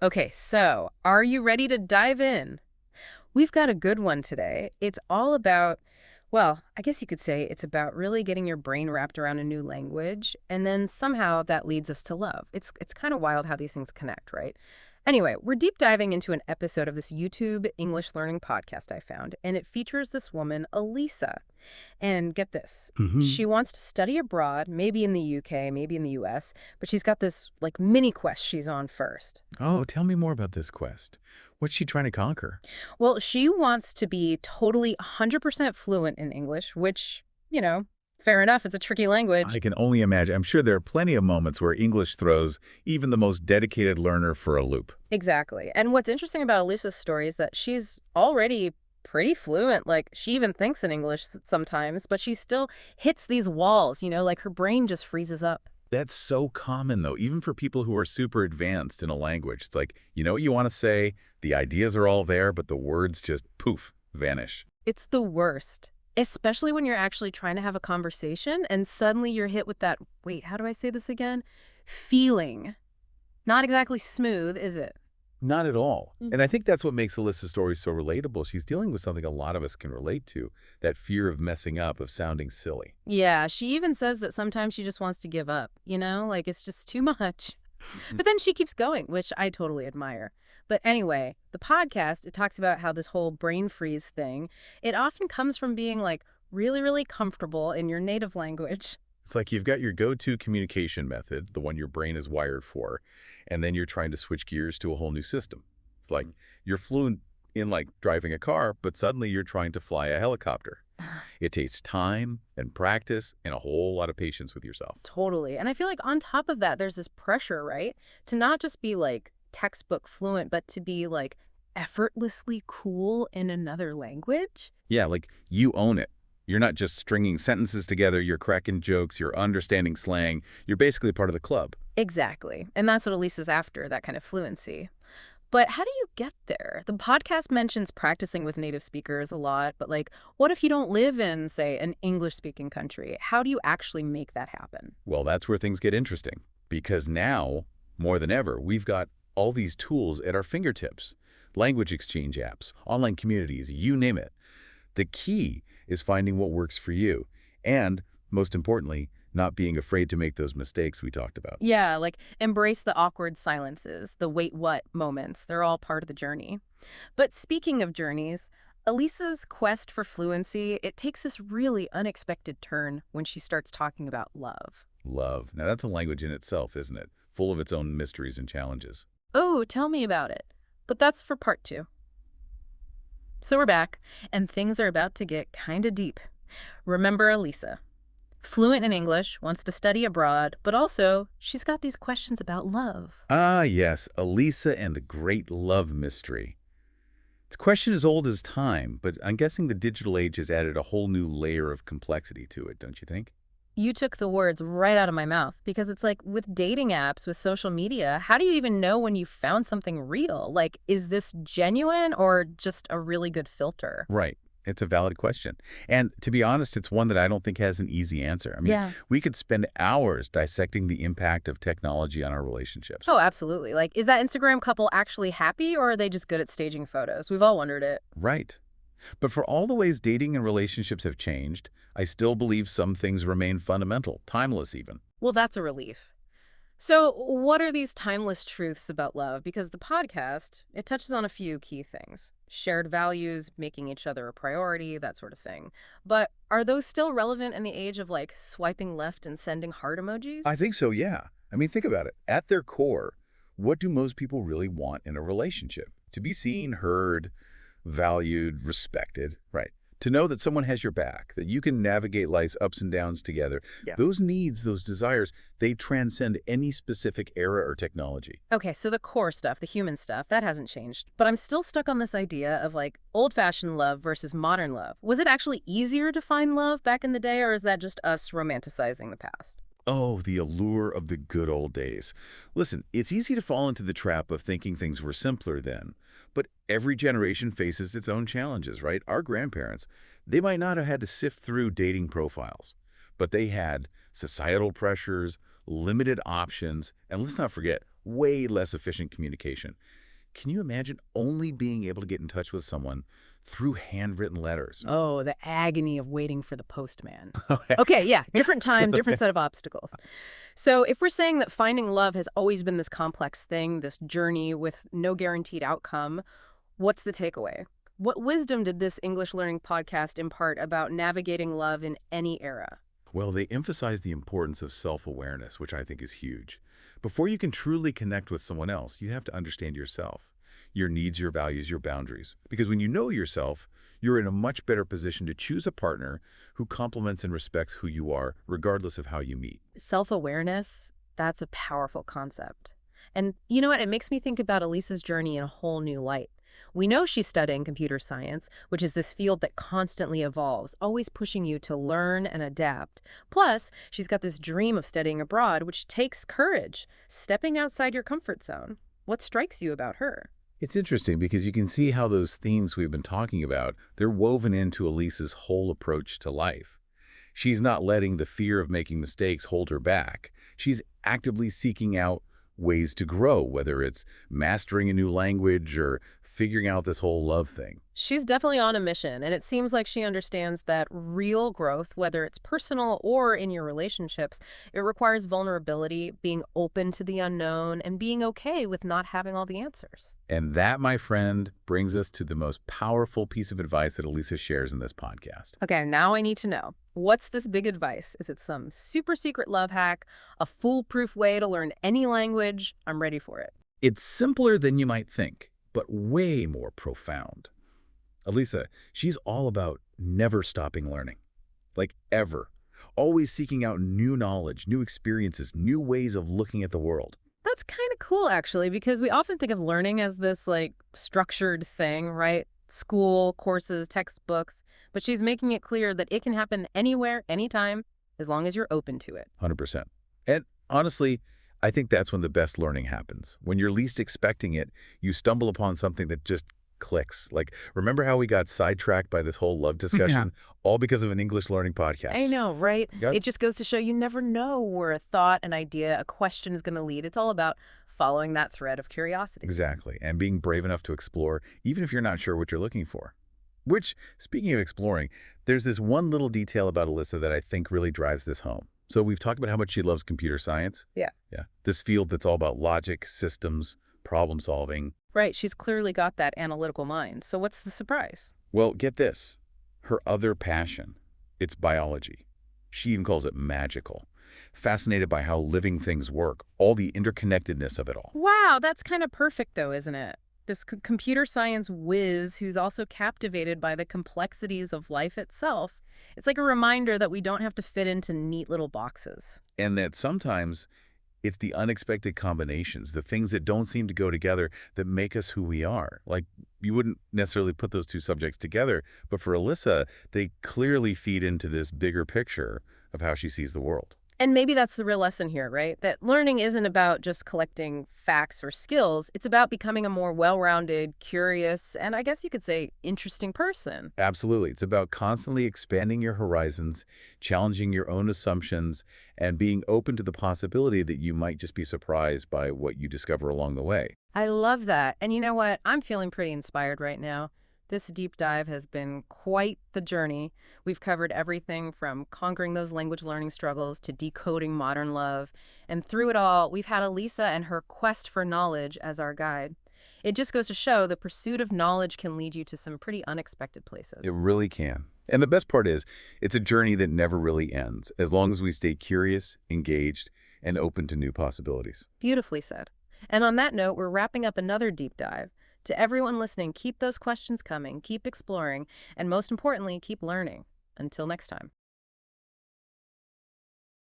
Okay, so are you ready to dive in? We've got a good one today. It's all about, well, I guess you could say it's about really getting your brain wrapped around a new language, and then somehow that leads us to love. It's kind of wild how these things connect, right? Anyway, we're deep diving into an episode of this YouTube English learning podcast I found, and it features this woman, Elisa. And get this, Hmm. she wants to study abroad, maybe in the UK, maybe in the US, but she's got this like mini quest she's on first. Oh, tell me more about this quest. What's she trying to conquer? Well, she wants to be totally 100% fluent in English, which, fair enough, it's a tricky language. I can only imagine. I'm sure there are plenty of moments where English throws even the most dedicated learner for a loop. Exactly. And what's interesting about Elisa's story is that she's already pretty fluent. Like, she even thinks in English sometimes, but she still hits these walls, like her brain just freezes up. That's so common, though, even for people who are super advanced in a language. It's like, you know what you want to say, the ideas are all there, but the words just poof, vanish. It's the worst, especially when you're actually trying to have a conversation and suddenly you're hit with that, wait, how do I say this again? Feeling. Not exactly smooth, is it? Not at all. And I think that's what makes Alyssa's story so relatable. She's dealing with something a lot of us can relate to, that fear of messing up, of sounding silly. Yeah, she even says that sometimes she just wants to give up, like it's just too much. But then she keeps going, which I totally admire. But anyway, the podcast, it talks about how this whole brain freeze thing, it often comes from being like really, really comfortable in your native language. It's like you've got your go-to communication method, the one your brain is wired for, and then you're trying to switch gears to a whole new system. It's like you're fluent in like driving a car, but suddenly you're trying to fly a helicopter. It takes time and practice and a whole lot of patience with yourself. Totally. And I feel like on top of that, there's this pressure, right? To not just be like textbook fluent, but to be like effortlessly cool in another language. Yeah, like you own it. You're not just stringing sentences together, you're cracking jokes, you're understanding slang. You're basically part of the club. Exactly. And that's what Elisa's after, that kind of fluency. But how do you get there? The podcast mentions practicing with native speakers a lot, but like, what if you don't live in, say, an English speaking country? How do you actually make that happen? Well, that's where things get interesting. Because now, more than ever, we've got all these tools at our fingertips. Language exchange apps, online communities, you name it. The key is finding what works for you. And, most importantly, not being afraid to make those mistakes we talked about. Yeah, like embrace the awkward silences, the wait what moments. They're all part of the journey. But speaking of journeys, Elisa's quest for fluency, it takes this really unexpected turn when she starts talking about love. Love. Now, that's a language in itself, isn't it? Full of its own mysteries and challenges. Oh, tell me about it. But that's for part two. So we're back, and things are about to get kind of deep. Remember Elisa. Fluent in English, wants to study abroad, but also she's got these questions about love. Ah, yes, Elisa and the great love mystery. It's a question as old as time, but I'm guessing the digital age has added a whole new layer of complexity to it, don't you think? You took the words right out of my mouth because it's like with dating apps, with social media, how do you even know when you found something real? Like, is this genuine or just a really good filter? Right. It's a valid question. And to be honest, it's one that I don't think has an easy answer. I mean, Yeah. we could spend hours dissecting the impact of technology on our relationships. Oh, absolutely. Like, is that Instagram couple actually happy or are they just good at staging photos? We've all wondered it. Right. But for all the ways dating and relationships have changed, I still believe some things remain fundamental, timeless even. Well, that's a relief. So, what are these timeless truths about love? Because the podcast, it touches on a few key things. Shared values, making each other a priority, that sort of thing. But are those still relevant in the age of like swiping left and sending heart I emojis? think so, yeah. I mean, think about it. At their core, what do most people really want in a relationship? To be seen, heard, valued, respected, right? To know that someone has your back, that you can navigate life's ups and downs together. Yeah. Those needs, those desires, they transcend any specific era or technology. Okay, so the core stuff, the human stuff, that hasn't changed. But I'm still stuck on this idea of like old-fashioned love versus modern love. Was it actually easier to find love back in the day, or is that just us romanticizing the past? Oh, the allure of the good old days. Listen, it's easy to fall into the trap of thinking things were simpler then. But every generation faces its own challenges, right? Our grandparents, they might not have had to sift through dating profiles, but they had societal pressures, limited options, and let's not forget, way less efficient communication. Can you imagine only being able to get in touch with someone through handwritten letters? Oh, the agony of waiting for the postman. Oh, heck. Okay, yeah, different time, different set of obstacles. So if we're saying that finding love has always been this complex thing, this journey with no guaranteed outcome, what's the takeaway? What wisdom did this English learning podcast impart about navigating love in any era? Well, they emphasize the importance of self-awareness, which I think is huge. Before you can truly connect with someone else, you have to understand yourself, your needs, your values, your boundaries. Because when you know yourself, you're in a much better position to choose a partner who complements and respects who you are, regardless of how you meet. Self-awareness, that's a powerful concept. And you know what? It makes me think about Elisa's journey in a whole new light. We know she's studying computer science, which is this field that constantly evolves, always pushing you to learn and adapt. Plus, she's got this dream of studying abroad, which takes courage, stepping outside your comfort zone. What strikes you about her? It's interesting because you can see how those themes we've been talking about, they're woven into Elisa's whole approach to life. She's not letting the fear of making mistakes hold her back. She's actively seeking out ways to grow, whether it's mastering a new language or figuring out this whole love thing. She's definitely on a mission, and it seems like she understands that real growth, whether it's personal or in your relationships, it requires vulnerability, being open to the unknown, and being okay with not having all the answers. And that, my friend, brings us to the most powerful piece of advice that Elisa shares in this podcast. Okay, now I need to know. What's this big advice? Is it some super secret love hack, a foolproof way to learn any language? I'm ready for it. It's simpler than you might think, but way more profound. Elisa, she's all about never stopping learning. Like ever. Always seeking out new knowledge, new experiences, new ways of looking at the world. That's kind of cool, actually, because we often think of learning as this, like, structured thing, right? School, courses, textbooks. But she's making it clear that it can happen anywhere, anytime, as long as you're open to it. 100%. And honestly, I think that's when the best learning happens. When you're least expecting it, you stumble upon something that just clicks. Like, remember how we got sidetracked by this whole love discussion? All because of an English learning podcast. I know, right? Yep. It just goes to show you never know where a thought, an idea, a question is going to lead. It's all about following that thread of curiosity. Exactly. And being brave enough to explore, even if you're not sure what you're looking for. Which, speaking of exploring, there's this one little detail about Alyssa that I think really drives this home. So we've talked about how much she loves computer science. Yeah. Yeah. This field that's all about logic, systems, problem solving. Right. She's clearly got that analytical mind. So what's the surprise? Well, get this. Her other passion, it's biology. She even calls it magical. Fascinated by how living things work, all the interconnectedness of it all. Wow, that's kind of perfect, though, isn't it? This computer science whiz who's also captivated by the complexities of life itself. It's like a reminder that we don't have to fit into neat little boxes. And that sometimes it's the unexpected combinations, the things that don't seem to go together that make us who we are. Like, you wouldn't necessarily put those two subjects together, but for Alyssa, they clearly feed into this bigger picture of how she sees the world. And maybe that's the real lesson here, right? That learning isn't about just collecting facts or skills. It's about becoming a more well-rounded, curious, and I guess you could say interesting person. Absolutely. It's about constantly expanding your horizons, challenging your own assumptions, and being open to the possibility that you might just be surprised by what you discover along the way. I love that. And you know what? I'm feeling pretty inspired right now. This deep dive has been quite the journey. We've covered everything from conquering those language learning struggles to decoding modern love. And through it all, we've had Elisa and her quest for knowledge as our guide. It just goes to show the pursuit of knowledge can lead you to some pretty unexpected places. It really can. And the best part is, it's a journey that never really ends, as long as we stay curious, engaged, and open to new possibilities. Beautifully said. And on that note, we're wrapping up another deep dive. To everyone listening, keep those questions coming, keep exploring, and most importantly, keep learning. Until next time.